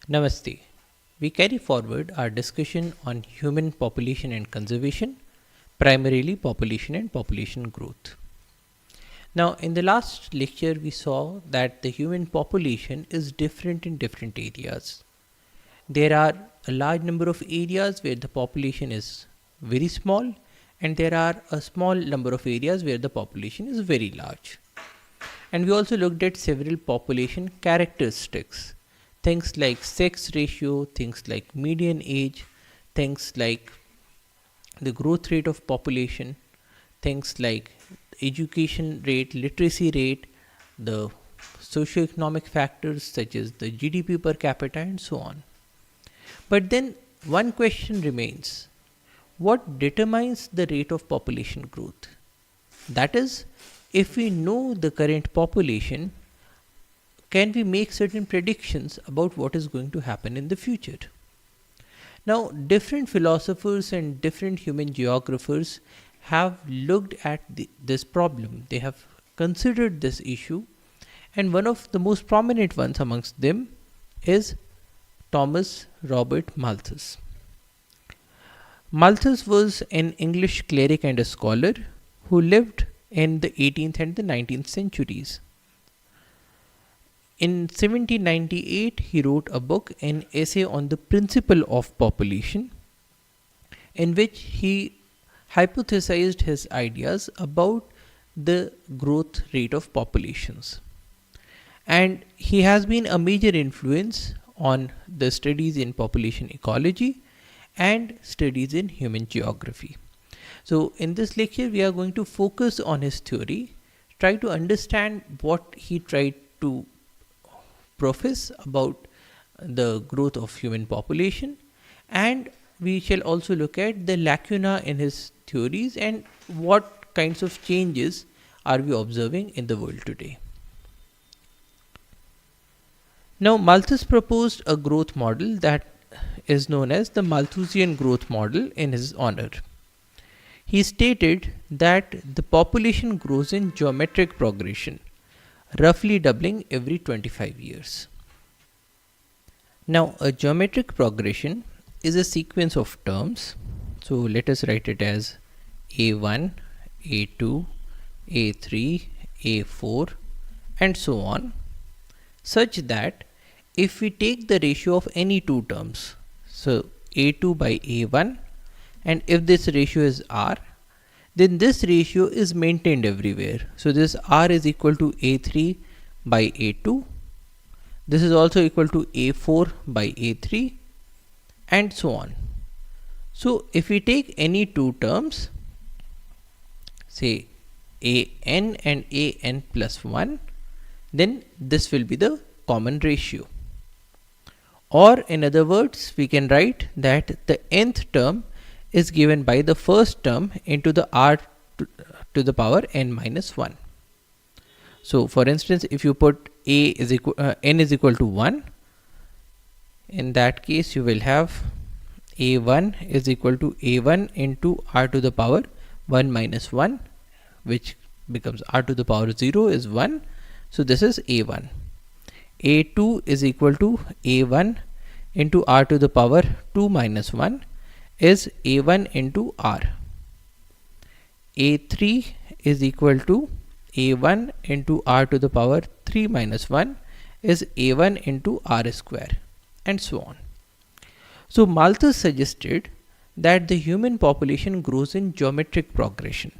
Namaste. We carry forward our discussion on human population and conservation, primarily population and population growth. Now, in the last lecture, we saw that the human population is different in different areas. There are a large number of areas where the population is very small, and there are a small number of areas where the population is very large. And we also looked at several population characteristics, things like sex ratio, things like median age, things like the growth rate of population, things like education rate, literacy rate, the socioeconomic factors such as the GDP per capita, and so on. But then one question remains: what determines the rate of population growth? That is, if we know the current population, can we make certain predictions about what is going to happen in the future? Now, different philosophers and different human geographers have looked at this problem. They have considered this issue, and one of the most prominent ones amongst them is Thomas Robert Malthus. Malthus was an English cleric and a scholar who lived in the 18th and the 19th centuries. In 1798, he wrote a book, an essay on the principle of population, in which he hypothesized his ideas about the growth rate of populations. And he has been a major influence on the studies in population ecology and studies in human geography. So, in this lecture, we are going to focus on his theory, try to understand what he tried to profess about the growth of human population, and we shall also look at the lacuna in his theories and what kinds of changes are we observing in the world today. Now, Malthus proposed a growth model that is known as the Malthusian growth model in his honor. He stated that the population grows in geometric progression, roughly doubling every 25 years. Now, a geometric progression is a sequence of terms. So, let us write it as A1, A2, A3, A4, and so on, such that if we take the ratio of any two terms, so A2 by A1, and if this ratio is R, then this ratio is maintained everywhere. So, this R is equal to A3 by A2, this is also equal to A4 by A3, and so on. So, if we take any two terms, say AN and AN plus 1, then this will be the common ratio. Or in other words, we can write that the nth term is given by the first term into the r to the power n minus 1. So, for instance, if you put n is equal to 1, in that case you will have a1 is equal to a1 into r to the power 1 minus 1, which becomes r to the power 0 is 1. So, this is a1. a2 is equal to a1 into r to the power 2 minus 1 is a1 into r. a3 is equal to a1 into r to the power 3 minus 1 is a1 into r square, and so on. So, Malthus suggested that the human population grows in geometric progression,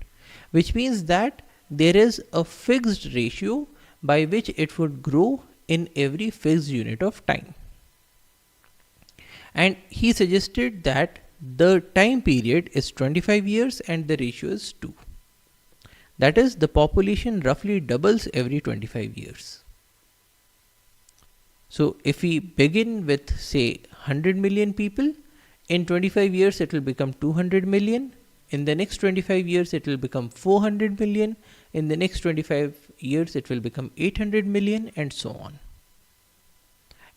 which means that there is a fixed ratio by which it would grow in every fixed unit of time. And he suggested that the time period is 25 years and the ratio is 2. That is, the population roughly doubles every 25 years. So, if we begin with say 100 million people, in 25 years it will become 200 million, in the next 25 years it will become 400 million, in the next 25 years it will become 800 million, and so on.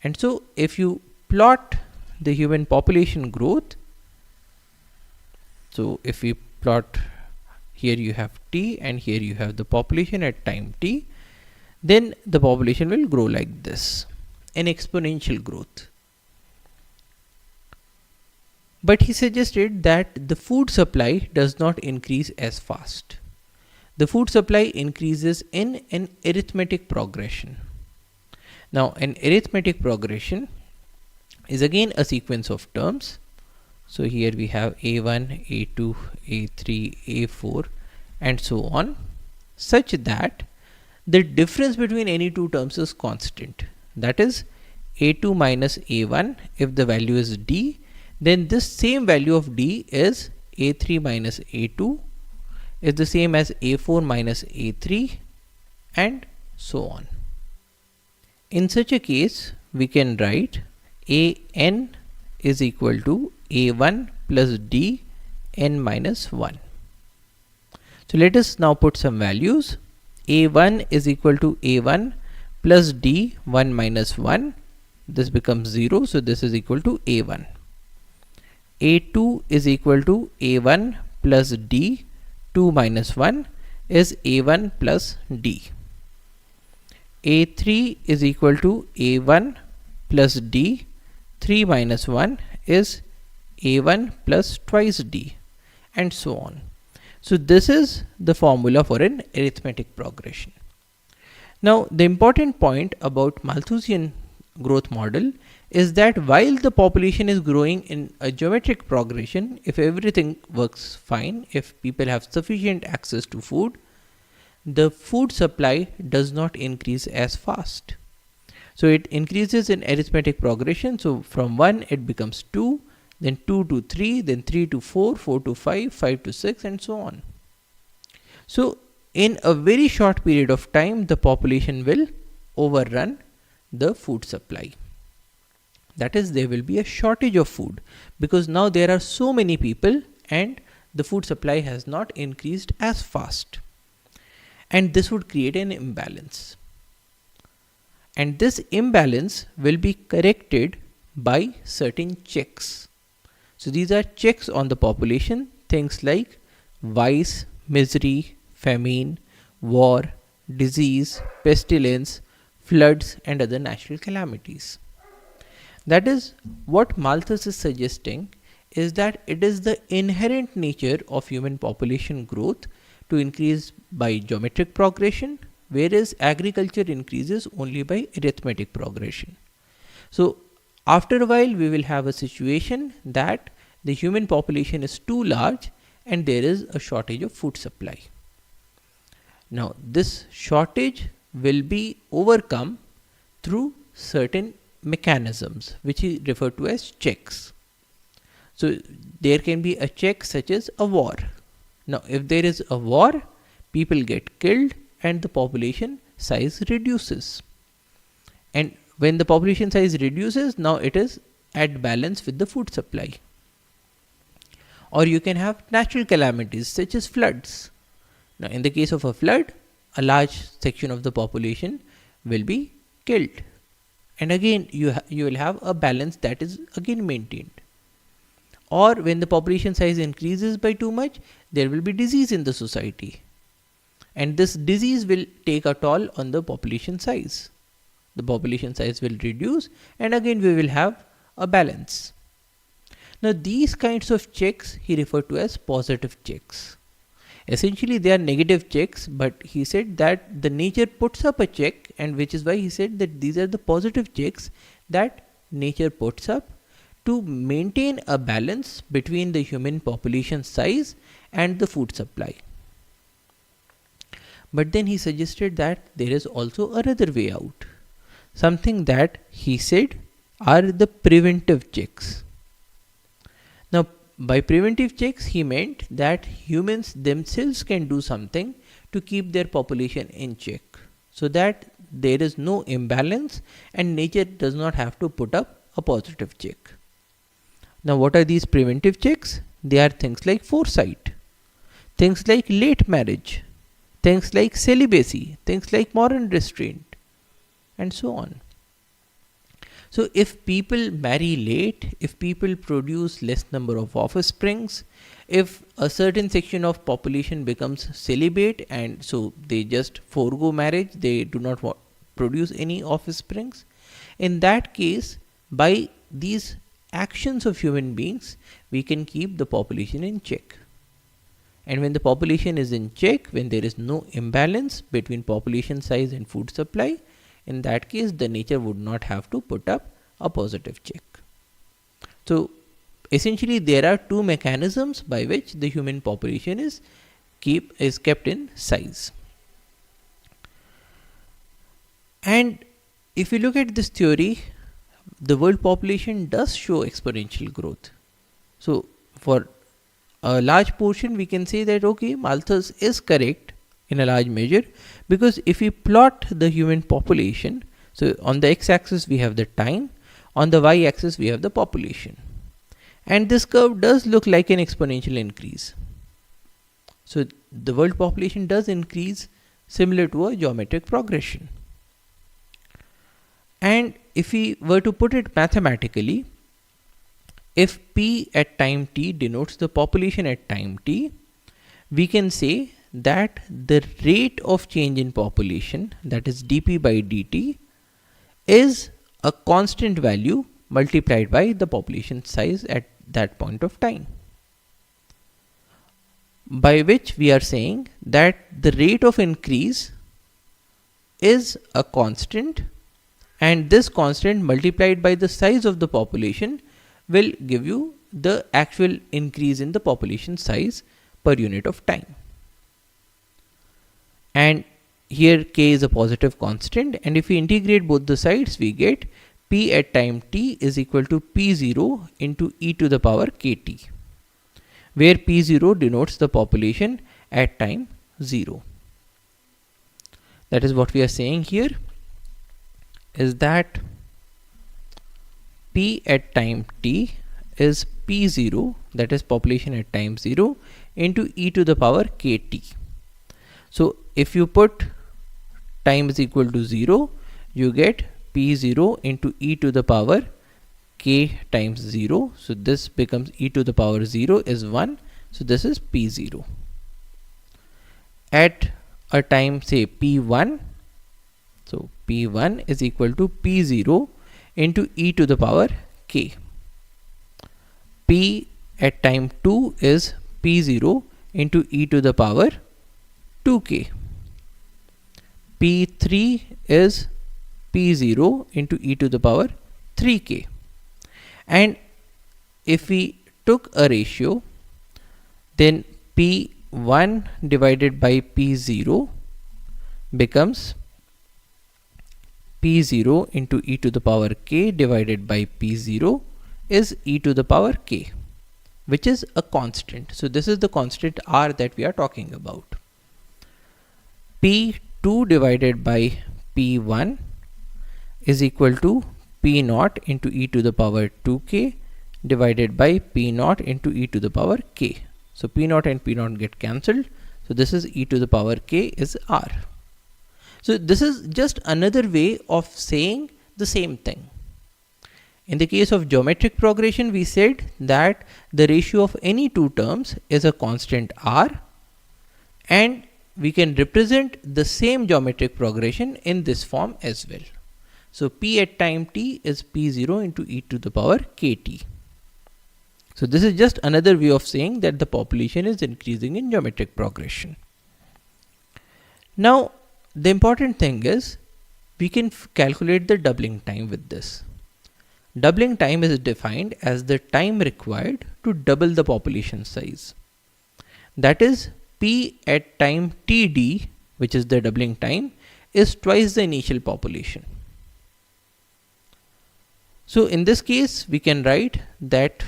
And so, if you plot the human population growth, so if we plot, here you have t and here you have the population at time t, then the population will grow like this, an exponential growth. But he suggested that the food supply does not increase as fast. The food supply increases in an arithmetic progression. Now, an arithmetic progression is again a sequence of terms. So here we have A1, A2, A3, A4 and so on, such that the difference between any two terms is constant. That is A2 minus A1, if the value is D, then this same value of D is A3 minus A2 is the same as A4 minus A3 and so on. In such a case, we can write An is equal to A1 plus D n minus 1. So let us now put some values. A1 is equal to A1 plus D 1 minus 1. This becomes 0. So this is equal to A1. A2 is equal to A1 plus D 2 minus 1 is A1 plus D. A3 is equal to A1 plus D 3 minus 1 is A1 plus twice D and so on. So this is the formula for an arithmetic progression. Now the important point about Malthusian growth model is that while the population is growing in a geometric progression, if everything works fine, if people have sufficient access to food, the food supply does not increase as fast. So it increases in arithmetic progression. So from 1 it becomes 2, then 2 to 3, then 3 to 4, 4 to 5, 5 to 6 and so on. So in a very short period of time, the population will overrun the food supply. That is, there will be a shortage of food because now there are so many people and the food supply has not increased as fast. And this would create an imbalance. And this imbalance will be corrected by certain checks. So these are checks on the population, things like vice, misery, famine, war, disease, pestilence, floods and other natural calamities. That is, what Malthus is suggesting is that it is the inherent nature of human population growth to increase by geometric progression, whereas agriculture increases only by arithmetic progression. So after a while we will have a situation that the human population is too large and there is a shortage of food supply. Now this shortage will be overcome through certain mechanisms which is referred to as checks. So there can be a check such as a war. Now if there is a war, people get killed and the population size reduces. And when the population size reduces, now it is at balance with the food supply. Or you can have natural calamities such as floods. Now in the case of a flood, a large section of the population will be killed. And again you will have a balance that is again maintained. Or when the population size increases by too much, there will be disease in the society. And this disease will take a toll on the population size. The population size will reduce and again we will have a balance. Now these kinds of checks he referred to as positive checks. Essentially they are negative checks, but he said that the nature puts up a check, and which is why he said that these are the positive checks that nature puts up to maintain a balance between the human population size and the food supply. But then he suggested that there is also another way out. Something that he said are the preventive checks. Now by preventive checks he meant that humans themselves can do something to keep their population in check, so that there is no imbalance and nature does not have to put up a positive check. Now what are these preventive checks? They are things like foresight, things like late marriage, things like celibacy, things like moral restraint and so on. So if people marry late, if people produce less number of offsprings, if a certain section of population becomes celibate and so they just forego marriage, they do not produce any offsprings, in that case by these actions of human beings, we can keep the population in check. And when the population is in check, when there is no imbalance between population size and food supply, in that case, the nature would not have to put up a positive check. So essentially, there are two mechanisms by which the human population is kept in size. And if you look at this theory, the world population does show exponential growth. So for a large portion, we can say that okay, Malthus is correct in a large measure, because if we plot the human population, so on the x-axis we have the time, on the y-axis we have the population, and this curve does look like an exponential increase. So the world population does increase similar to a geometric progression. And if we were to put it mathematically, if P at time t denotes the population at time t, we can say that the rate of change in population, that is dP by dt, is a constant value multiplied by the population size at that point of time. By which we are saying that the rate of increase is a constant, and this constant multiplied by the size of the population will give you the actual increase in the population size per unit of time. And here k is a positive constant, and if we integrate both the sides, we get p at time t is equal to p0 into e to the power kt, where p0 denotes the population at time 0. That is what we are saying here, is that p at time t is p0, that is population at time 0, into e to the power kt. So if you put time is equal to 0, you get p0 into e to the power k times 0. So this becomes e to the power 0 is 1. So this is p0. At a time say p1, so p1 is equal to p0 into e to the power k. P at time 2 is p0 into e to the power 2k. P3 is p0 into e to the power 3k. And if we took a ratio, then p1 divided by p0 becomes p0 into e to the power k divided by p0 is e to the power k, which is a constant. So this is the constant r that we are talking about. p2 divided by p1 is equal to p0 into e to the power 2k divided by p0 into e to the power k. So p0 and p0 get cancelled. So this is e to the power k is r. So this is just another way of saying the same thing. In the case of geometric progression, we said that the ratio of any two terms is a constant r, and we can represent the same geometric progression in this form as well. So p at time t is p0 into e to the power kt. So this is just another way of saying that the population is increasing in geometric progression. Now the important thing is we can calculate the doubling time with this. Doubling time is defined as the time required to double the population size. That is, p at time td, which is the doubling time, is twice the initial population. So in this case, we can write that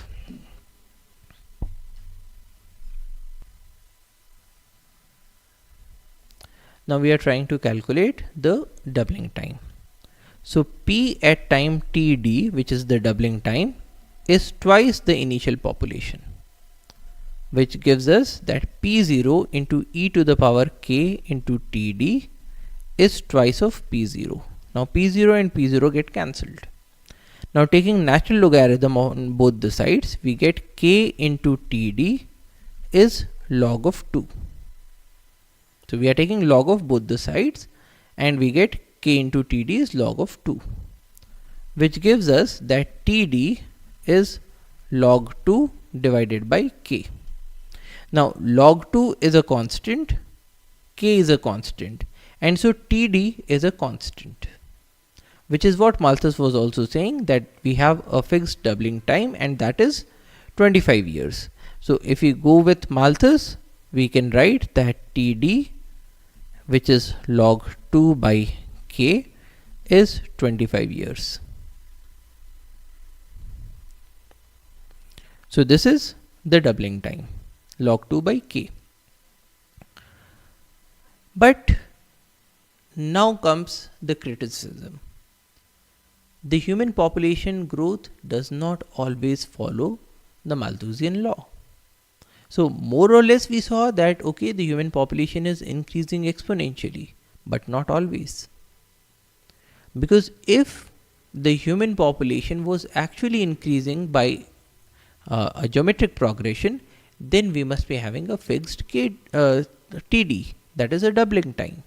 now we are trying to calculate the doubling time. So p at time td, which is the doubling time, is twice the initial population, which gives us that p0 into e to the power k into td is twice of p0. Now p0 and p0 get cancelled. Now taking natural logarithm on both the sides, we get k into td is log of 2. So we are taking log of both the sides, and we get k into td is log of 2, which gives us that td is log 2 divided by k. Now log 2 is a constant, k is a constant, and so Td is a constant, which is what Malthus was also saying, that we have a fixed doubling time, and that is 25 years. So if we go with Malthus, we can write that Td, which is log 2 by k, is 25 years. So this is the doubling time, log 2 by k. But now comes the criticism. The human population growth does not always follow the Malthusian law. So more or less we saw that okay, the human population is increasing exponentially, but not always. Because if the human population was actually increasing by a geometric progression, then we must be having a fixed Td, that is a doubling time.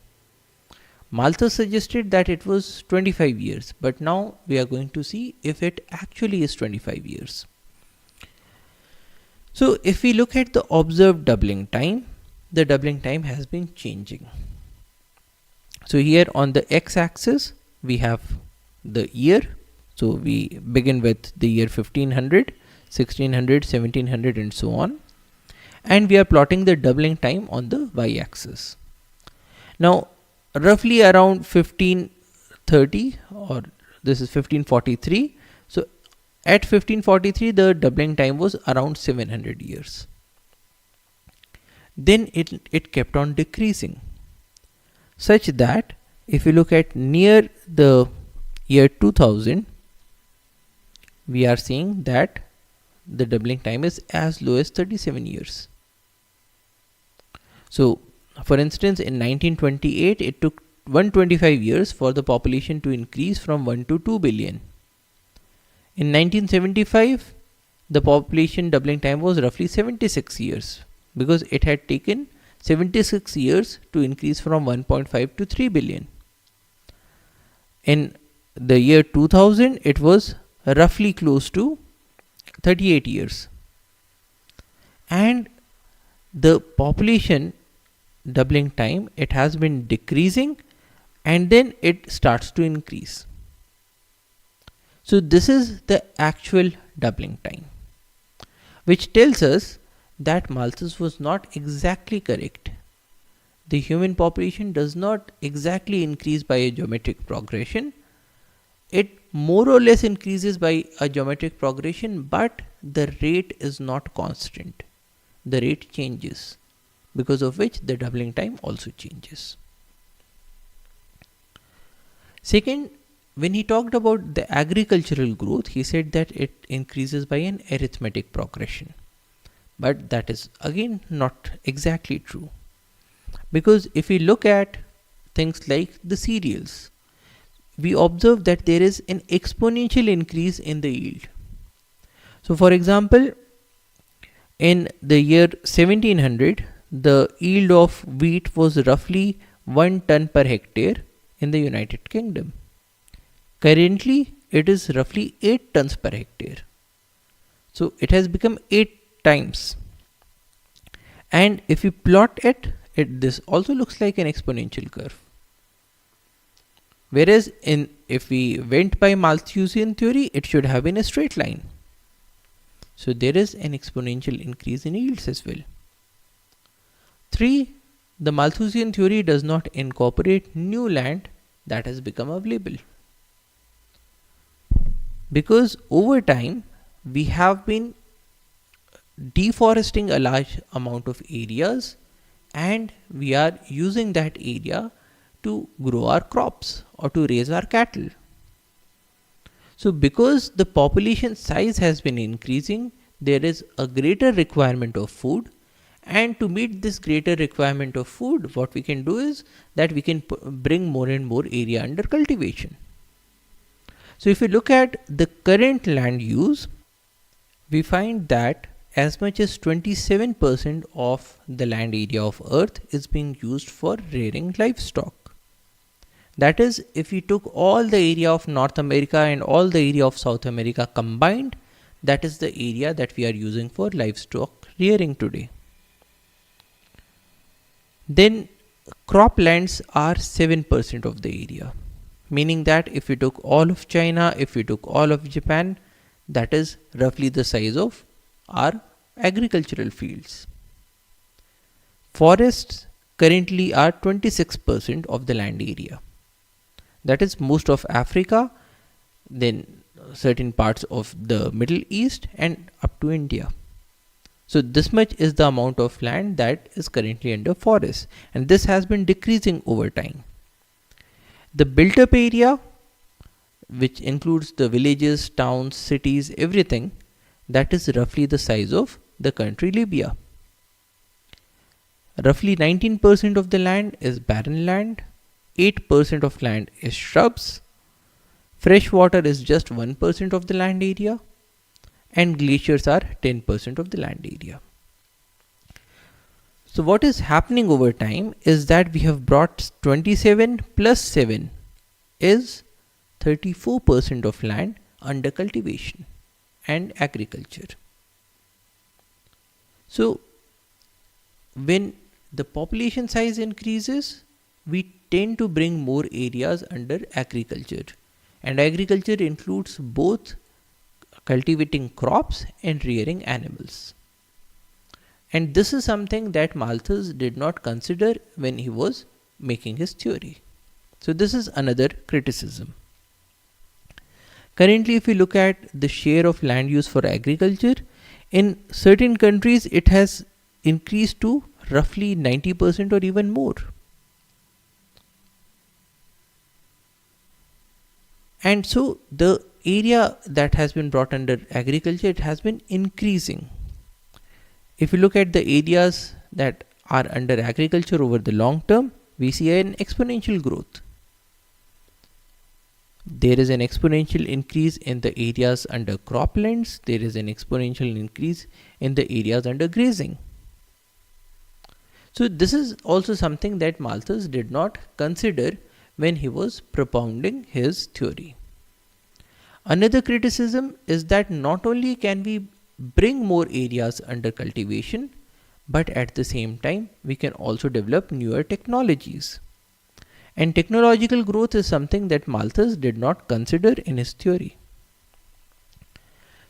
Malthus suggested that it was 25 years, but now we are going to see if it actually is 25 years. So if we look at the observed doubling time, the doubling time has been changing. So here on the x-axis we have the year. So we begin with the year 1500, 1600, 1700 and so on. And we are plotting the doubling time on the y-axis. Now roughly around 1530, or this is 1543. So at 1543 the doubling time was around 700 years. Then it kept on decreasing, such that if you look at near the year 2000, we are seeing that the doubling time is as low as 37 years. So for instance, in 1928 it took 125 years for the population to increase from 1 to 2 billion. In 1975 the population doubling time was roughly 76 years, because it had taken 76 years to increase from 1.5 to 3 billion. In the year 2000 it was roughly close to 38 years, and the population doubling time, it has been decreasing and then it starts to increase. So this is the actual doubling time, which tells us that Malthus was not exactly correct. The human population does not exactly increase by a geometric progression. It more or less increases by a geometric progression, but the rate is not constant. The rate changes, because of which the doubling time also changes. Second, when he talked about the agricultural growth, he said that it increases by an arithmetic progression. But that is again not exactly true. Because if we look at things like the cereals, we observe that there is an exponential increase in the yield. So for example, in the year 1700, the yield of wheat was roughly 1 ton per hectare in the United Kingdom. Currently, it is roughly 8 tons per hectare. So it has become 8 times. And if we plot it, this also looks like an exponential curve. Whereas if we went by Malthusian theory, it should have been a straight line. So there is an exponential increase in yields as well. 3. The Malthusian theory does not incorporate new land that has become available. Because over time, we have been deforesting a large amount of areas, and we are using that area to grow our crops or to raise our cattle. So because the population size has been increasing, there is a greater requirement of food, and to meet this greater requirement of food, what we can do is that we can bring more and more area under cultivation. So if we look at the current land use, we find that as much as 27% of the land area of Earth is being used for rearing livestock. That is, if we took all the area of North America and all the area of South America combined, That is the area that we are using for livestock rearing today. Then croplands are 7% of the area, meaning that if we took all of China, if we took all of Japan, that is roughly the size of our agricultural fields. Forests currently are 26% of the land area. That is most of Africa, then certain parts of the Middle East and up to India. So this much is the amount of land that is currently under forest, and this has been decreasing over time. The built up area, which includes the villages, towns, cities, everything, that is roughly the size of the country Libya. Roughly 19% of the land is barren land, 8% of land is shrubs, fresh water is just 1% of the land area, and glaciers are 10% of the land area. So what is happening over time is that we have brought 27 plus 7 is 34% of land under cultivation and agriculture. So when the population size increases, we tend to bring more areas under agriculture, and agriculture includes both cultivating crops and rearing animals. And this is something that Malthus did not consider when he was making his theory. So this is another criticism. Currently, if we look at the share of land use for agriculture, in certain countries it has increased to roughly 90% or even more. And so the area that has been brought under agriculture, it has been increasing. If you look at the areas that are under agriculture over the long term, we see an exponential growth. There is an exponential increase in the areas under croplands. There is an exponential increase in the areas under grazing. So this is also something that Malthus did not consider when he was propounding his theory. Another criticism is that not only can we bring more areas under cultivation, but at the same time we can also develop newer technologies. And technological growth is something that Malthus did not consider in his theory.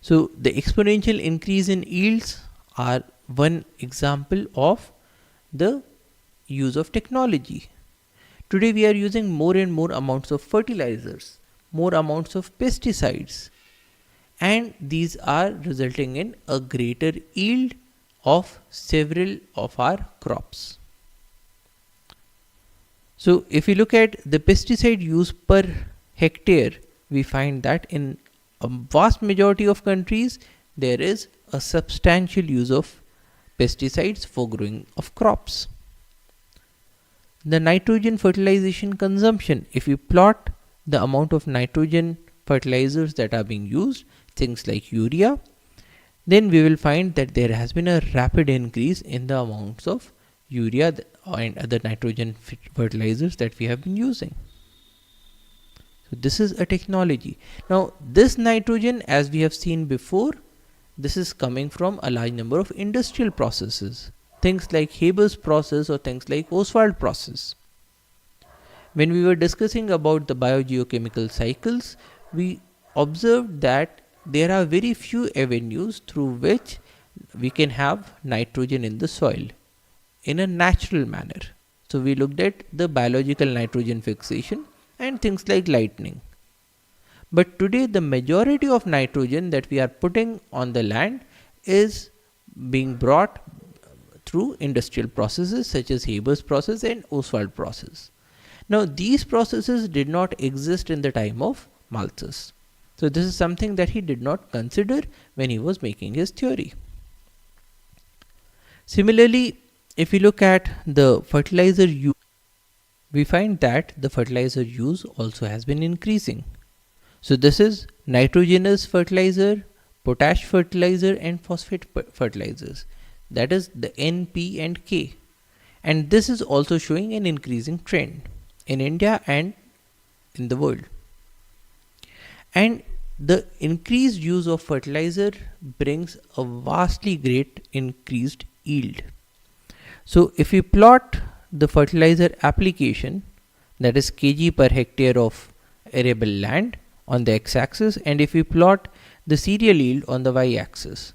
So the exponential increase in yields are one example of the use of technology. Today we are using more and more amounts of fertilizers, more amounts of pesticides, and these are resulting in a greater yield of several of our crops. So if we look at the pesticide use per hectare, we find that in a vast majority of countries there is a substantial use of pesticides for growing of crops. The nitrogen fertilization consumption, if we plot the amount of nitrogen fertilizers that are being used, things like urea, then we will find that there has been a rapid increase in the amounts of urea and other nitrogen fertilizers that we have been using. So this is a technology. Now this nitrogen, as we have seen before, this is coming from a large number of industrial processes, things like Haber's process or things like Ostwald process. When we were discussing about the biogeochemical cycles, we observed that there are very few avenues through which we can have nitrogen in the soil in a natural manner. So we looked at the biological nitrogen fixation and things like lightning. But today the majority of nitrogen that we are putting on the land is being brought through industrial processes such as Haber's process and Ostwald process. Now these processes did not exist in the time of Malthus. So this is something that he did not consider when he was making his theory. Similarly, if we look at the fertilizer use, we find that the fertilizer use also has been increasing. So this is nitrogenous fertilizer, potash fertilizer and phosphate fertilizers. That is the N, P and K. And this is also showing an increasing trend in India and in the world. And the increased use of fertilizer brings a vastly great increased yield. So if we plot the fertilizer application, that is kg per hectare of arable land on the x-axis, and if we plot the cereal yield on the y-axis,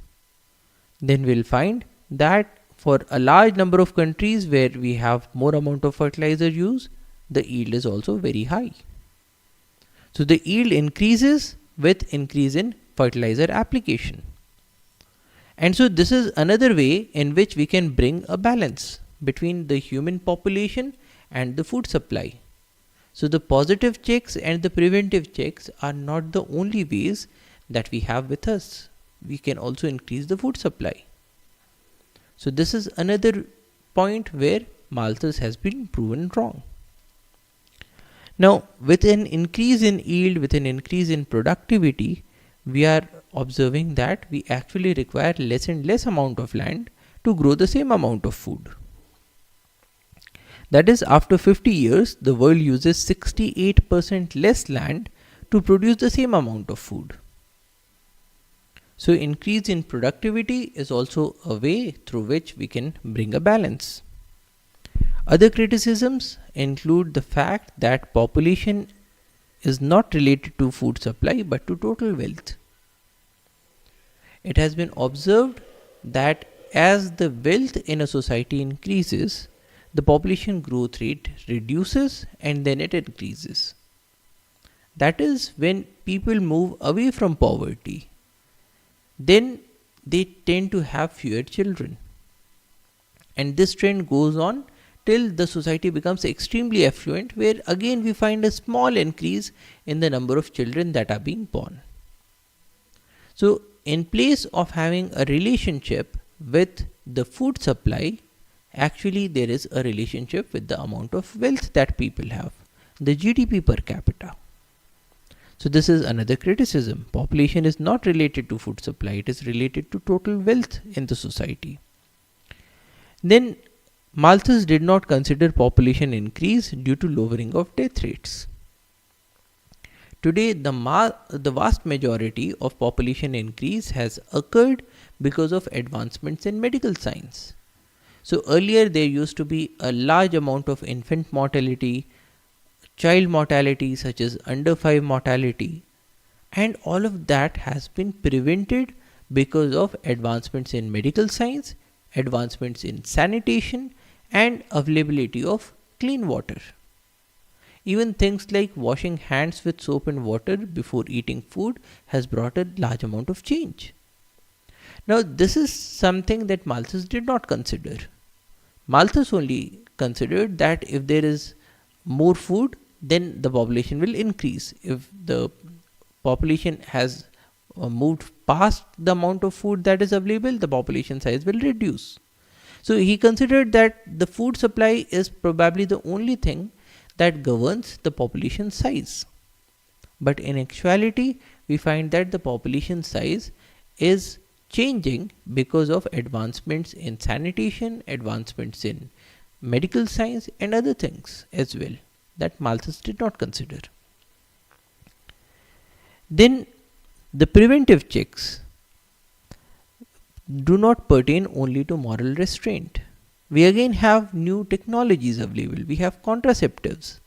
then we'll find that for a large number of countries where we have more amount of fertilizer use, the yield is also very high. So the yield increases with increase in fertilizer application. And so this is another way in which we can bring a balance between the human population and the food supply. So the positive checks and the preventive checks are not the only ways that we have with us. We can also increase the food supply. So this is another point where Malthus has been proven wrong. Now, with an increase in yield, with an increase in productivity, we are observing that we actually require less and less amount of land to grow the same amount of food. That is, after 50 years, the world uses 68% less land to produce the same amount of food. So increase in productivity is also a way through which we can bring a balance. Other criticisms include the fact that population is not related to food supply but to total wealth. It has been observed that as the wealth in a society increases, the population growth rate reduces and then it increases. That is, when people move away from poverty, then they tend to have fewer children. And this trend goes on till the society becomes extremely affluent, where again we find a small increase in the number of children that are being born. So in place of having a relationship with the food supply, actually there is a relationship with the amount of wealth that people have, the GDP per capita. So this is another criticism. Population is not related to food supply, it is related to total wealth in the society. Then Malthus did not consider population increase due to lowering of death rates. Today, the vast majority of population increase has occurred because of advancements in medical science. So earlier there used to be a large amount of infant mortality, child mortality such as under 5 mortality, and all of that has been prevented because of advancements in medical science, advancements in sanitation, and availability of clean water. Even things like washing hands with soap and water before eating food has brought a large amount of change. Now this is something that Malthus did not consider. Malthus only considered that if there is more food, then the population will increase. If the population has moved past the amount of food that is available, the population size will reduce. So he considered that the food supply is probably the only thing that governs the population size. But in actuality, we find that the population size is changing because of advancements in sanitation, advancements in medical science, and other things as well that Malthus did not consider. Then the preventive checks do not pertain only to moral restraint. We again have new technologies available. We have contraceptives,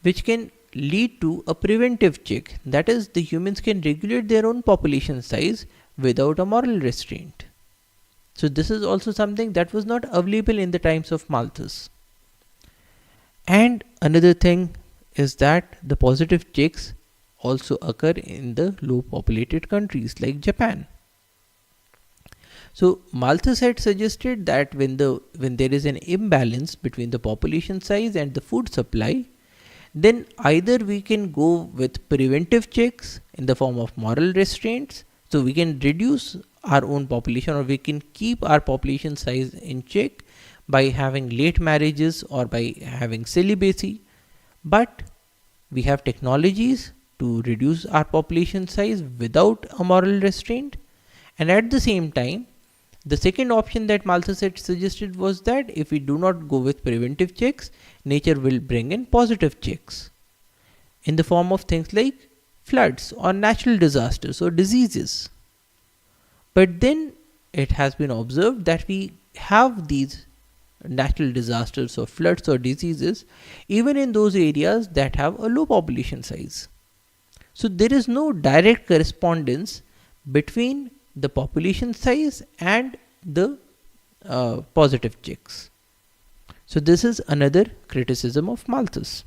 which can lead to a preventive check. That is, the humans can regulate their own population size without a moral restraint. So this is also something that was not available in the times of Malthus. And another thing is that the positive checks also occur in the low populated countries like Japan. So Malthus had suggested that when there is an imbalance between the population size and the food supply, then either we can go with preventive checks in the form of moral restraints, so we can reduce our own population, or we can keep our population size in check by having late marriages or by having celibacy. But we have technologies to reduce our population size without a moral restraint, and at the same time, the second option that Malthus had suggested was that if we do not go with preventive checks, nature will bring in positive checks in the form of things like floods or natural disasters or diseases. But then it has been observed that we have these natural disasters or floods or diseases even in those areas that have a low population size. So there is no direct correspondence between the population size and the positive checks. So this is another criticism of Malthus.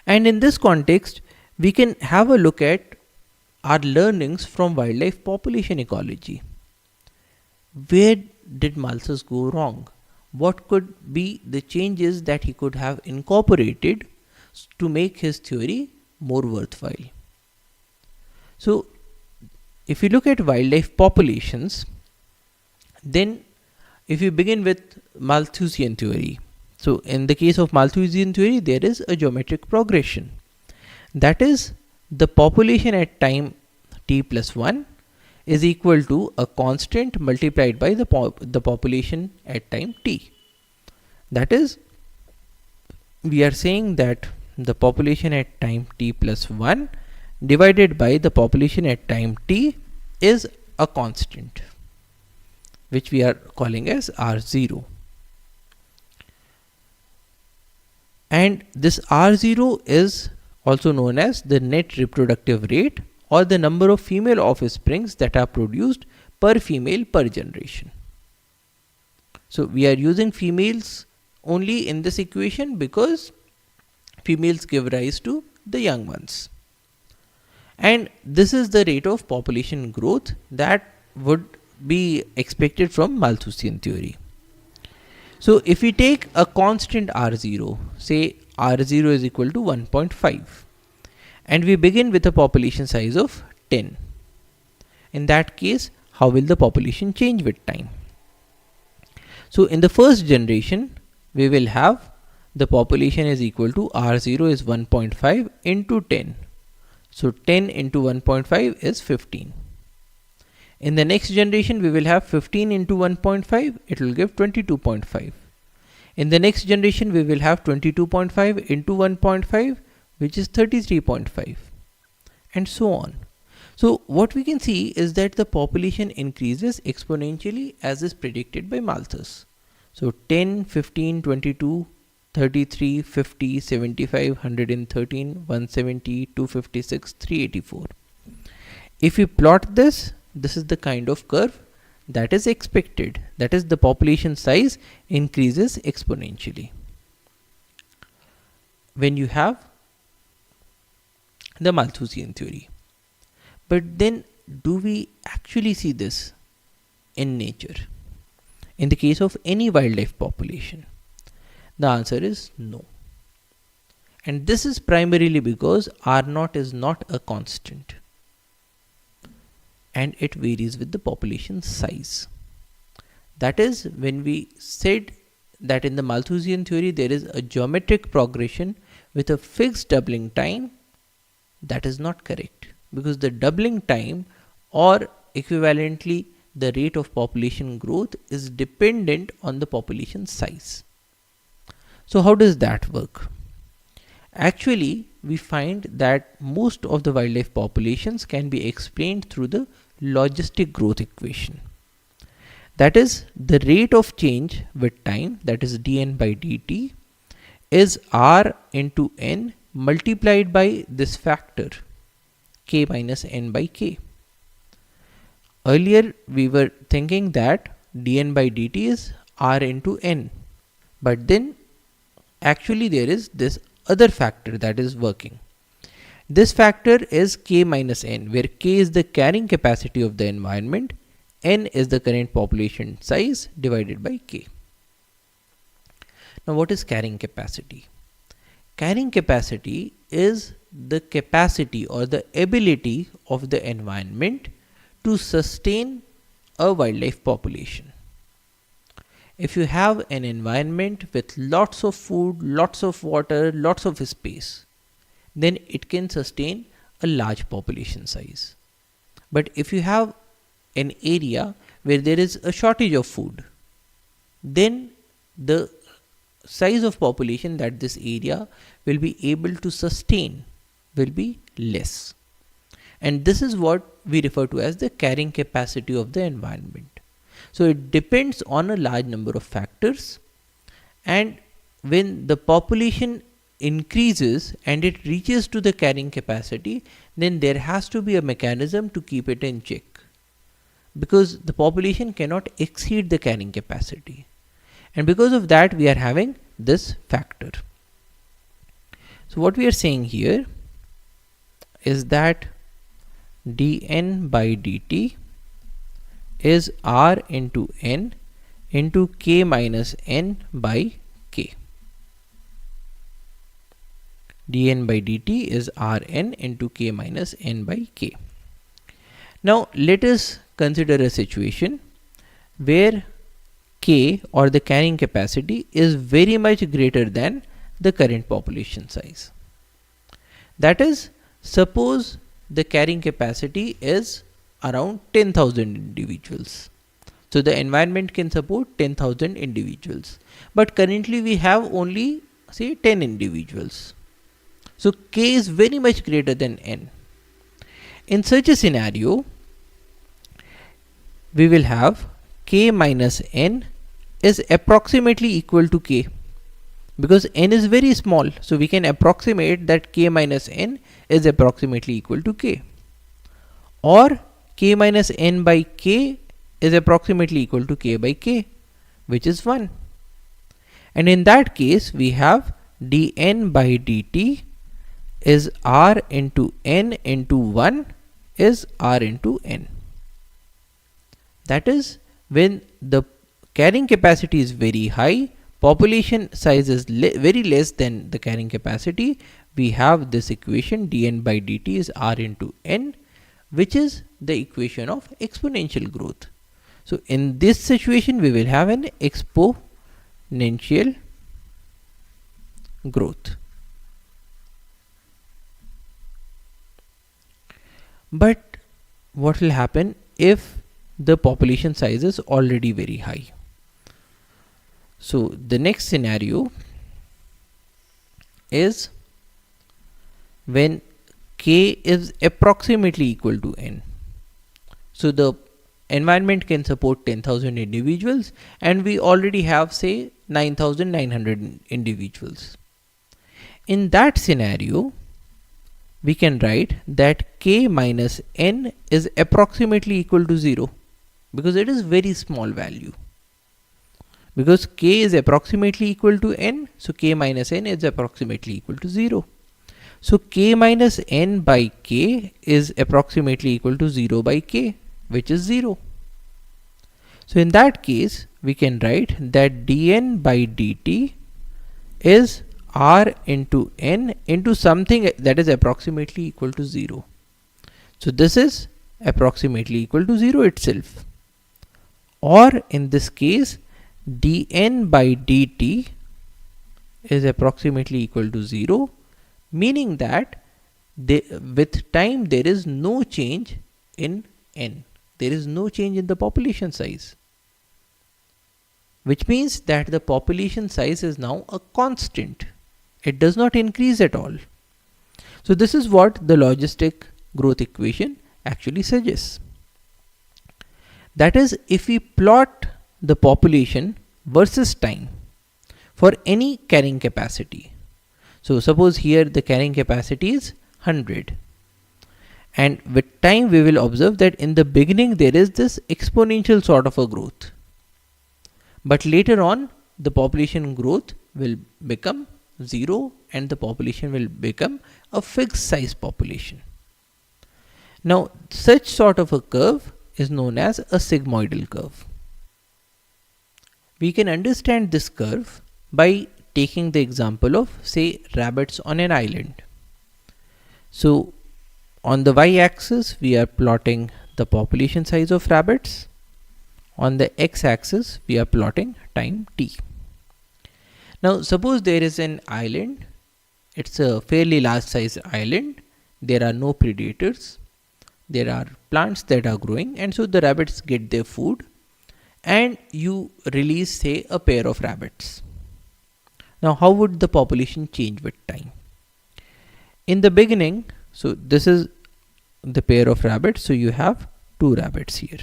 And in this context, we can have a look at our learnings from wildlife population ecology. Where did Malthus go wrong? What could be the changes that he could have incorporated to make his theory more worthwhile? So, if you look at wildlife populations, then if you begin with Malthusian theory, so in the case of Malthusian theory, there is a geometric progression. That is, the population at time t plus 1 is equal to a constant multiplied by the population at time t. That is, we are saying that the population at time t plus 1 divided by the population at time t is a constant, which we are calling as R0. And this R0 is also known as the net reproductive rate, or the number of female offsprings that are produced per female per generation. So we are using females only in this equation because females give rise to the young ones. And this is the rate of population growth that would be expected from Malthusian theory. So if we take a constant R0, say R0 is equal to 1.5, and we begin with a population size of 10. In that case, how will the population change with time? So in the first generation, we will have the population is equal to R0 is 1.5 into 10. So 10 into 1.5 is 15. In the next generation, we will have 15 into 1.5, it will give 22.5. In the next generation, we will have 22.5 into 1.5, which is 33.5, and so on. So what we can see is that the population increases exponentially as is predicted by Malthus. So 10, 15, 22, 33, 50, 75, 113, 170, 256, 384. If we plot this, this is the kind of curve that is expected. That is, the population size increases exponentially when you have the Malthusian theory. But then, do we actually see this in nature? In the case of any wildlife population, the answer is no. And this is primarily because R0 is not a constant, and it varies with the population size. That is, when we said that in the Malthusian theory there is a geometric progression with a fixed doubling time, that is not correct, because the doubling time, or equivalently the rate of population growth, is dependent on the population size. So how does that work? Actually, we find that most of the wildlife populations can be explained through the logistic growth equation. That is, the rate of change with time, that is dn by dt, is r into n multiplied by this factor k minus n by k. Earlier we were thinking that dn by dt is r into n, but then actually there is this other factor that is working. This factor is k minus n, where k is the carrying capacity of the environment, n is the current population size divided by k. Now what is carrying capacity? Carrying capacity is the capacity or the ability of the environment to sustain a wildlife population. If you have an environment with lots of food, lots of water, lots of space, then it can sustain a large population size. But if you have an area where there is a shortage of food, then the size of population that this area will be able to sustain will be less. And this is what we refer to as the carrying capacity of the environment. So it depends on a large number of factors, and when the population increases and it reaches to the carrying capacity, then there has to be a mechanism to keep it in check, because the population cannot exceed the carrying capacity, and because of that we are having this factor. So what we are saying here is that dn by dt is r into n into k minus n by k. dn by dt is Rn into k minus n by k. Now let us consider a situation where k, or the carrying capacity, is very much greater than the current population size. That is, suppose the carrying capacity is around 10,000 individuals. So the environment can support 10,000 individuals, but currently we have only say 10 individuals. So k is very much greater than n. In such a scenario, we will have k minus n is approximately equal to k, because n is very small, so we can approximate that k minus n is approximately equal to k, or k minus n by k is approximately equal to k by k, which is 1. And in that case we have dn by dt is r into n into 1 is r into n. That is, when the carrying capacity is very high, population size is very less than the carrying capacity, we have this equation dn by dt is r into n, which is the equation of exponential growth. So in this situation we will have an exponential growth. But what will happen if the population size is already very high? So the next scenario is when k is approximately equal to n. So the environment can support 10,000 individuals and we already have say 9,900 individuals. In that scenario, we can write that k minus n is approximately equal to 0, because it is very small value. Because k is approximately equal to n, so k minus n is approximately equal to 0. So k minus n by k is approximately equal to 0 by k, which is 0. So in that case we can write that dn by dt is r into n into something that is approximately equal to 0. So this is approximately equal to 0 itself, or in this case dn by dt is approximately equal to 0, meaning that with time there is no change in n, there is no change in the population size, which means that the population size is now a constant. It does not increase at all. So this is what the logistic growth equation actually suggests. That is, if we plot the population versus time for any carrying capacity. So suppose here the carrying capacity is 100, and with time we will observe that in the beginning there is this exponential sort of a growth, but later on the population growth will become 0 and the population will become a fixed size population. Now such sort of a curve is known as a sigmoidal curve. We can understand this curve by taking the example of say rabbits on an island. So on the y-axis we are plotting the population size of rabbits, on the x-axis we are plotting time t. Now suppose there is an island, it's a fairly large size island, there are no predators, there are plants that are growing, and so the rabbits get their food, and you release say a pair of rabbits. Now how would the population change with time? In the beginning, so this is the pair of rabbits, so you have two rabbits here.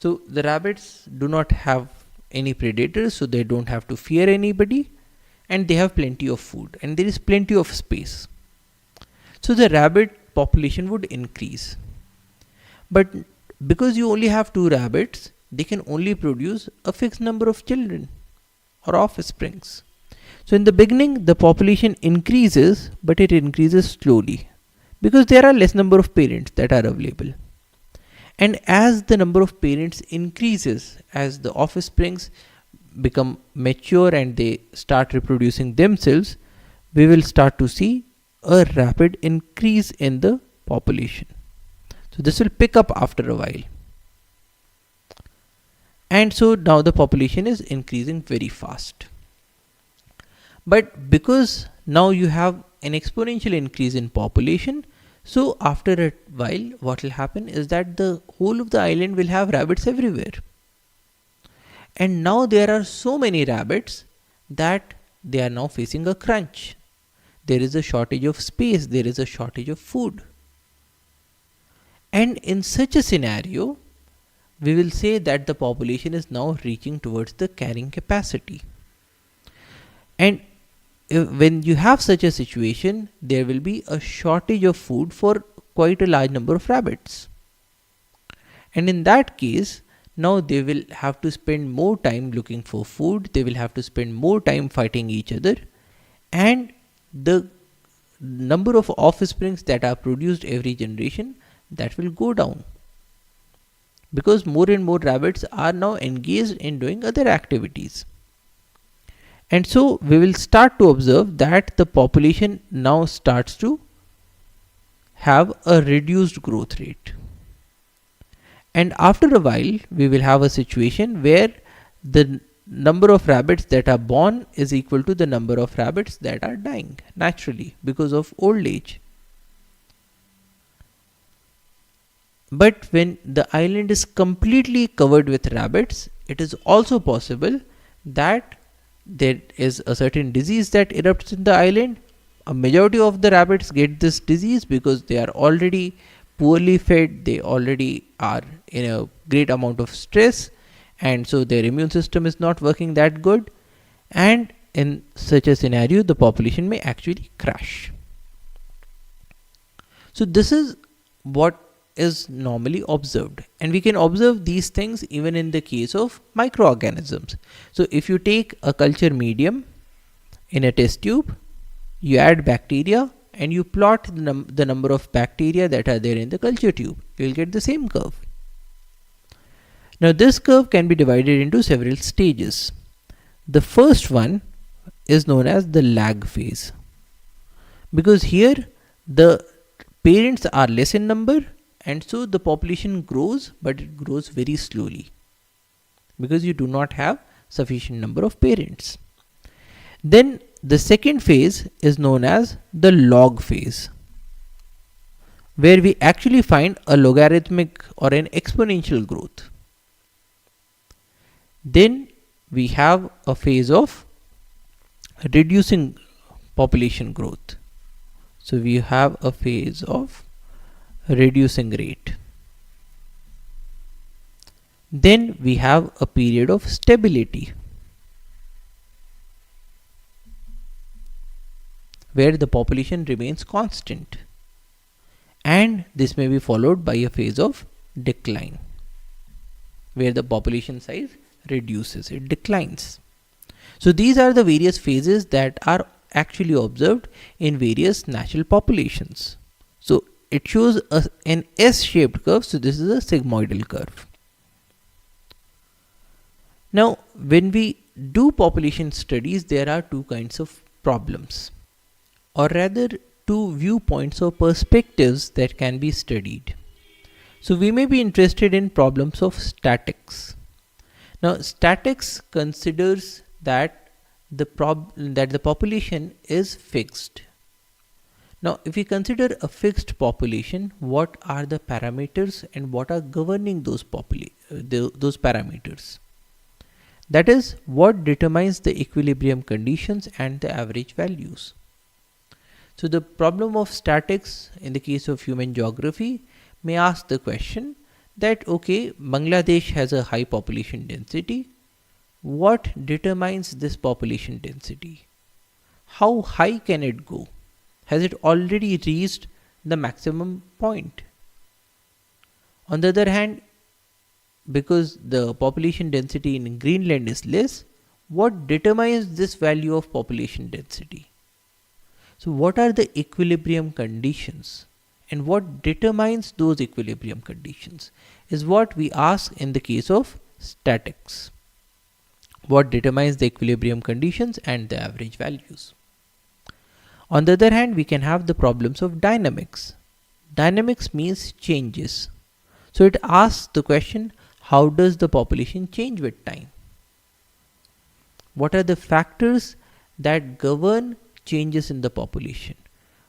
So the rabbits do not have any predators, so they don't have to fear anybody, and they have plenty of food and there is plenty of space. So the rabbit population would increase. But because you only have two rabbits, they can only produce a fixed number of children or offsprings. So in the beginning, the population increases, but it increases slowly because there are less number of parents that are available. And as the number of parents increases, as the offsprings become mature and they start reproducing themselves, we will start to see a rapid increase in the population. So this will pick up after a while. And so now the population is increasing very fast. But because now you have an exponential increase in population, so after a while what will happen is that the whole of the island will have rabbits everywhere. And now there are so many rabbits that they are now facing a crunch. There is a shortage of space, there is a shortage of food. And in such a scenario, we will say that the population is now reaching towards the carrying capacity. And when you have such a situation, there will be a shortage of food for quite a large number of rabbits. And in that case, now they will have to spend more time looking for food, they will have to spend more time fighting each other, and the number of offsprings that are produced every generation, that will go down. Because more and more rabbits are now engaged in doing other activities. And so we will start to observe that the population now starts to have a reduced growth rate. And after a while, we will have a situation where the number of rabbits that are born is equal to the number of rabbits that are dying naturally because of old age. But when the island is completely covered with rabbits, it is also possible that there is a certain disease that erupts in the island. A majority of the rabbits get this disease because they are already poorly fed, they already are in a great amount of stress, and so their immune system is not working that good, and in such a scenario the population may actually crash. So this is what is normally observed, and we can observe these things even in the case of microorganisms. So if you take a culture medium in a test tube, you add bacteria and you plot the number of bacteria that are there in the culture tube, you will get the same curve. Now this curve can be divided into several stages. The first one is known as the lag phase, because here the parents are less in number, and so the population grows, but it grows very slowly because you do not have sufficient number of parents. Then the second phase is known as the log phase, where we actually find a logarithmic or an exponential growth. Then we have a phase of reducing population growth. So we have a phase of reducing rate. Then we have a period of stability, where the population remains constant, and this may be followed by a phase of decline, where the population size reduces, it declines. So these are the various phases that are actually observed in various natural populations. So it shows an S-shaped curve, so this is a sigmoidal curve. Now when we do population studies, there are two kinds of problems, or rather two viewpoints or perspectives that can be studied. So we may be interested in problems of statics. Now statics considers that the population is fixed. Now if we consider a fixed population, what are the parameters and what are governing those parameters? That is what determines the equilibrium conditions and the average values. So the problem of statics in the case of human geography may ask the question that okay, Bangladesh has a high population density. What determines this population density? How high can it go? Has it already reached the maximum point? On the other hand, because the population density in Greenland is less, what determines this value of population density? So what are the equilibrium conditions, and what determines those equilibrium conditions is what we ask in the case of statics. What determines the equilibrium conditions and the average values? On the other hand, we can have the problems of dynamics. Dynamics means changes. So it asks the question, how does the population change with time? What are the factors that govern changes in the population?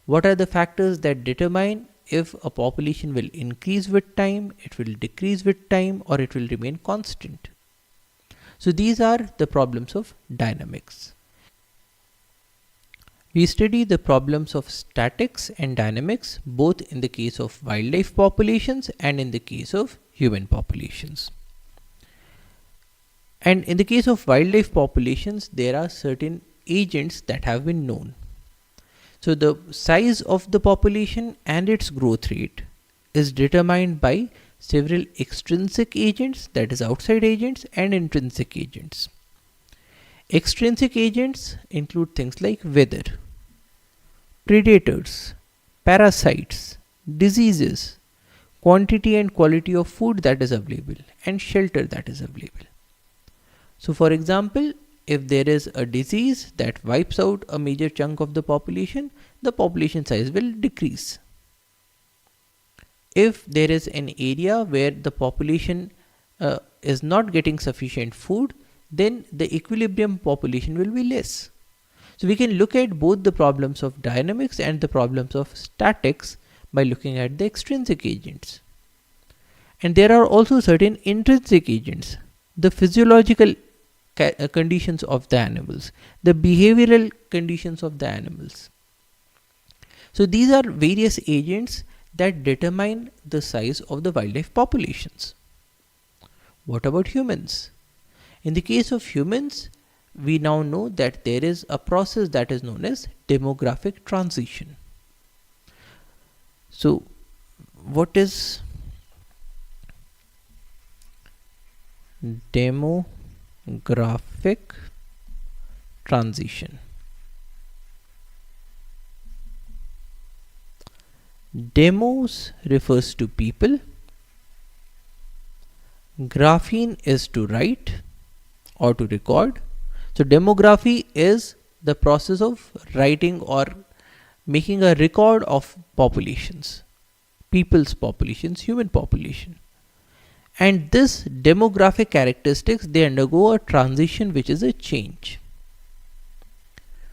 What are the factors that determine if a population will increase with time, it will decrease with time, or it will remain constant? So these are the problems of dynamics. We study the problems of statics and dynamics both in the case of wildlife populations and in the case of human populations. And in the case of wildlife populations, there are certain agents that have been known. So the size of the population and its growth rate is determined by several extrinsic agents, that is outside agents, and intrinsic agents. Extrinsic agents include things like weather, predators, parasites, diseases, quantity and quality of food that is available, and shelter that is available. So for example, if there is a disease that wipes out a major chunk of the population size will decrease. If there is an area where the population is not getting sufficient food, then the equilibrium population will be less. So we can look at both the problems of dynamics and the problems of statics by looking at the extrinsic agents. And there are also certain intrinsic agents, the physiological conditions of the animals, the behavioral conditions of the animals. So these are various agents that determine the size of the wildlife populations. What about humans? In the case of humans, we now know that there is a process that is known as demographic transition. So what is demographic transition? Demos refers to people, graphene is to write or to record. So demography is the process of writing or making a record of populations, people's populations, human population. And this demographic characteristics, they undergo a transition, which is a change.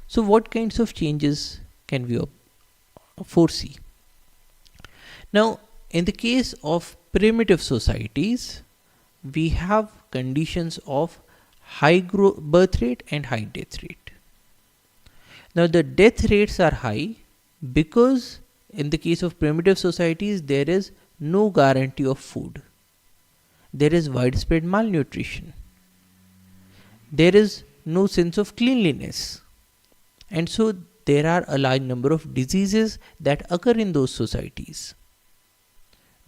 So what kinds of changes can we foresee? Now, in the case of primitive societies, we have conditions of high birth rate and high death rate. Now, the death rates are high because in the case of primitive societies, there is no guarantee of food. There is widespread malnutrition. There is no sense of cleanliness. And so there are a large number of diseases that occur in those societies.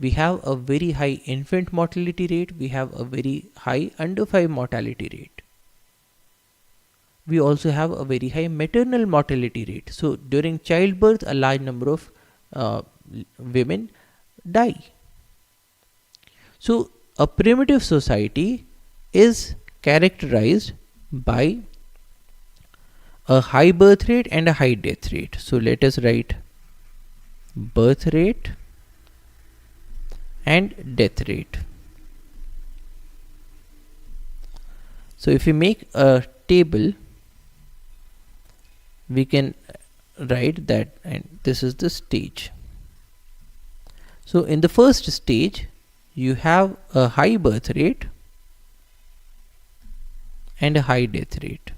We have a very high infant mortality rate. We have a very high under 5 mortality rate. We also have a very high maternal mortality rate. So during childbirth, a large number of women die. So a primitive society is characterized by a high birth rate and a high death rate. So let us write birth rate and death rate. So if we make a table, we can write that, and this is the stage. So in the first stage, you have a high birth rate and a high death rate.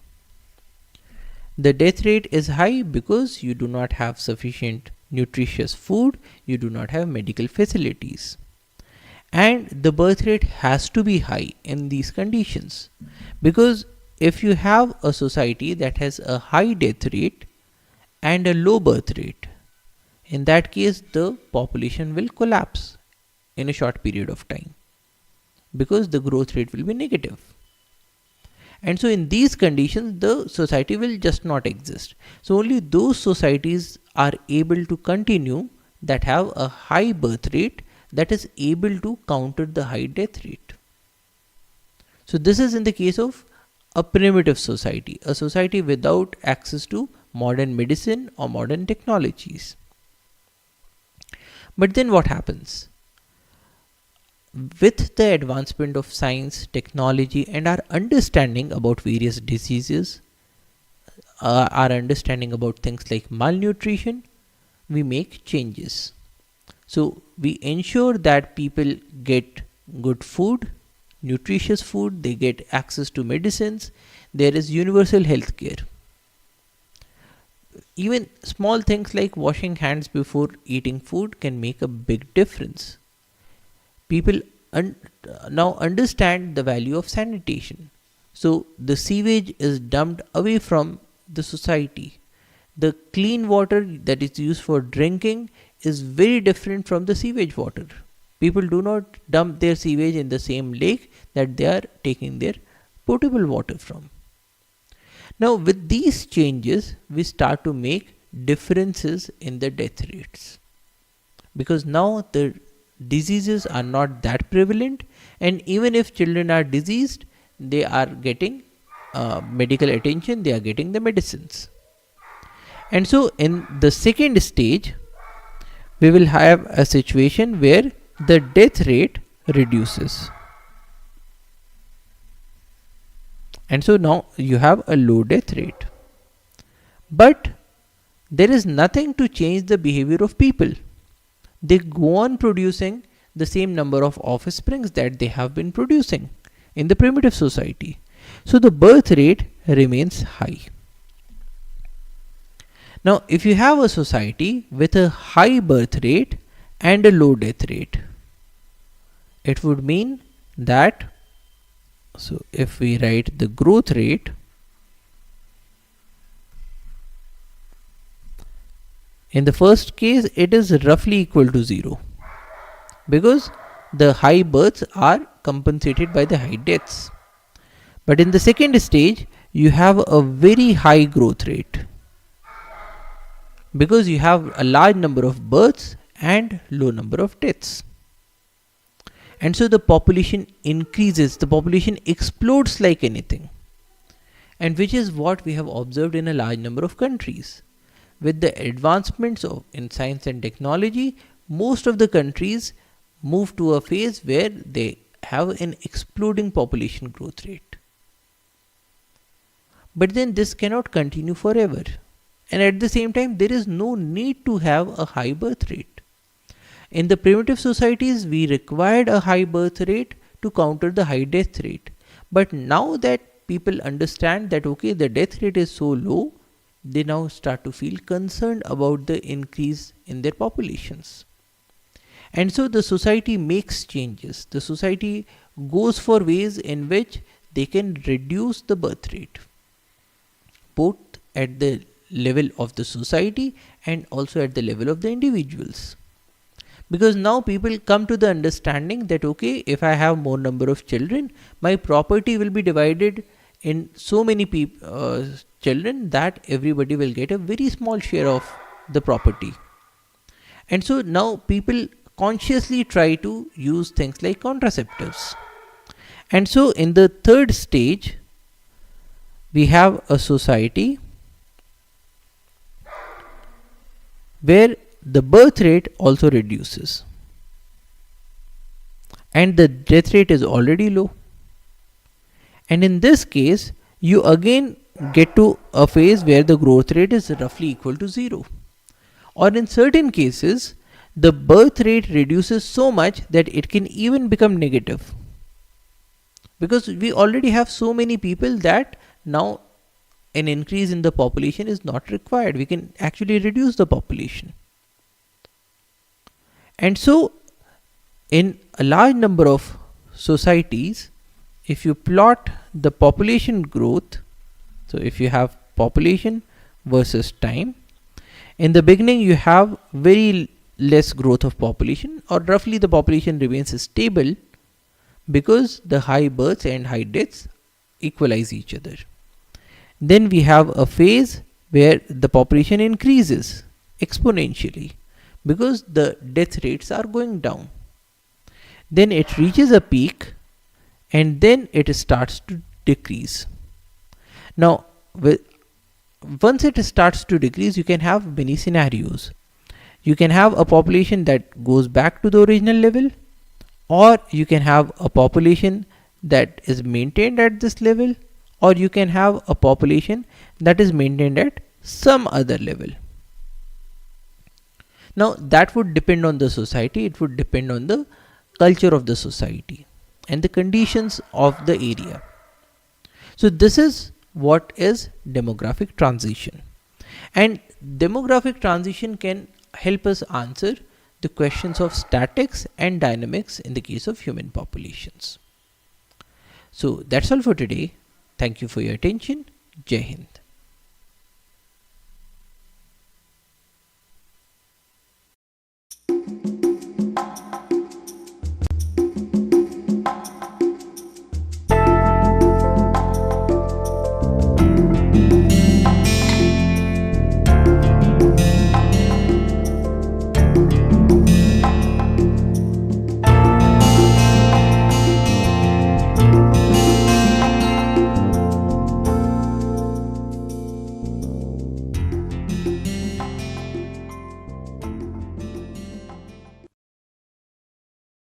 The death rate is high because you do not have sufficient nutritious food, you do not have medical facilities. And the birth rate has to be high in these conditions, because if you have a society that has a high death rate and a low birth rate, in that case the population will collapse in a short period of time, because the growth rate will be negative. And so in these conditions the society will just not exist. So only those societies are able to continue that have a high birth rate, that is able to counter the high death rate. So this is in the case of a primitive society, a society without access to modern medicine or modern technologies. But then what happens? With the advancement of science, technology, and our understanding about various diseases, our understanding about things like malnutrition, we make changes. So we ensure that people get good food, nutritious food, they get access to medicines, there is universal health care. Even small things like washing hands before eating food can make a big difference. People now understand the value of sanitation. So the sewage is dumped away from the society. The clean water that is used for drinking is very different from the sewage water. People do not dump their sewage in the same lake that they are taking their potable water from. Now with these changes we start to make differences in the death rates, because now the diseases are not that prevalent, and even if children are diseased, they are getting medical attention, they are getting the medicines. And so in the second stage we will have a situation where the death rate reduces, and so now you have a low death rate, but there is nothing to change the behavior of people. They go on producing the same number of offsprings that they have been producing in the primitive society. So the birth rate remains high. Now if you have a society with a high birth rate and a low death rate, it would mean that, so if we write the growth rate, in the first case it is roughly equal to 0, because the high births are compensated by the high deaths. But in the second stage you have a very high growth rate, because you have a large number of births and low number of deaths. And so the population increases, the population explodes like anything, and which is what we have observed in a large number of countries. With the advancements in science and technology, most of the countries move to a phase where they have an exploding population growth rate. But then this cannot continue forever, and at the same time there is no need to have a high birth rate. In the primitive societies we required a high birth rate to counter the high death rate, but now that people understand that okay, the death rate is so low, they now start to feel concerned about the increase in their populations. And so the society makes changes. The society goes for ways in which they can reduce the birth rate, both at the level of the society and also at the level of the individuals. Because now people come to the understanding that okay, if I have more number of children, my property will be divided in so many children that everybody will get a very small share of the property. And so now people consciously try to use things like contraceptives. And so in the third stage we have a society where the birth rate also reduces and the death rate is already low. And in this case you again get to a phase where the growth rate is roughly equal to 0, or in certain cases the birth rate reduces so much that it can even become negative, because we already have so many people that now an increase in the population is not required. We can actually reduce the population. And so, in a large number of societies, if you plot the population growth, so if you have population versus time, in the beginning you have very less growth of population, or roughly the population remains stable because the high births and high deaths equalize each other. Then we have a phase where the population increases exponentially because the death rates are going down. Then it reaches a peak and then it starts to decrease. Now, once it starts to decrease, you can have many scenarios. You can have a population that goes back to the original level, or you can have a population that is maintained at this level, or you can have a population that is maintained at some other level. Now, that would depend on the society, it would depend on the culture of the society and the conditions of the area. So, this is what is demographic transition. And demographic transition can help us answer the questions of statics and dynamics in the case of human populations. So, that's all for today. Thank you for your attention. Jai Hind.